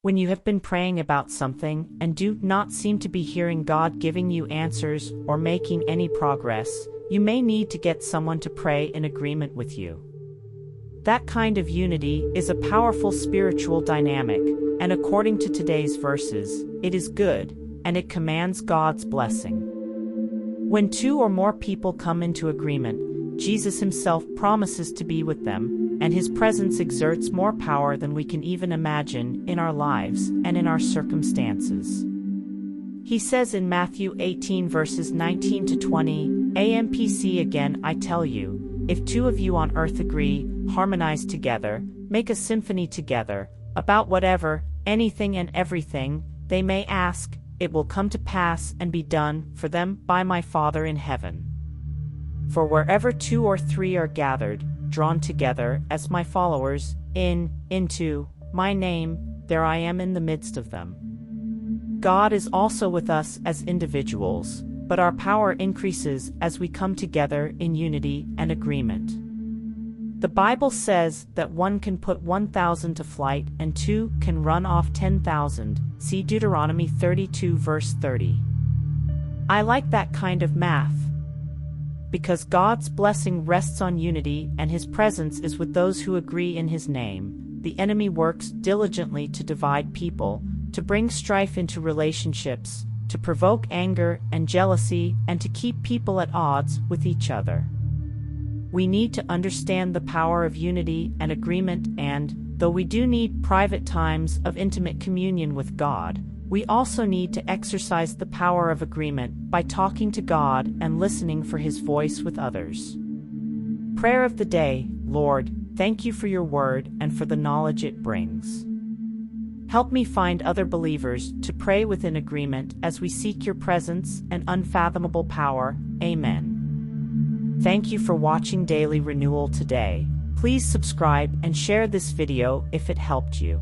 When you have been praying about something and do not seem to be hearing God giving you answers or making any progress, you may need to get someone to pray in agreement with you. That kind of unity is a powerful spiritual dynamic, and according to today's verses, it is good, and it commands God's blessing. When two or more people come into agreement, Jesus himself promises to be with them, and his presence exerts more power than we can even imagine in our lives and in our circumstances. He says in Matthew 18 verses 19 to 20, AMPC again I tell you, if two of you on earth agree, harmonize together, make a symphony together, about whatever, anything and everything, they may ask, it will come to pass and be done for them by my Father in heaven. For wherever two or three are gathered, drawn together as my followers, into my name, there I am in the midst of them. God is also with us as individuals, but our power increases as we come together in unity and agreement. The Bible says that one can put 1,000 to flight and two can run off 10,000. See Deuteronomy 32 verse 30. I like that kind of math. Because God's blessing rests on unity and his presence is with those who agree in his name, the enemy works diligently to divide people, to bring strife into relationships, to provoke anger and jealousy, and to keep people at odds with each other. We need to understand the power of unity and agreement, and, though we do need private times of intimate communion with God, we also need to exercise the power of agreement by talking to God and listening for his voice with others. Prayer of the day: Lord, thank you for your word and for the knowledge it brings. Help me find other believers to pray within agreement as we seek your presence and unfathomable power. Amen. Thank you for watching Daily Renewal today. Please subscribe and share this video if it helped you.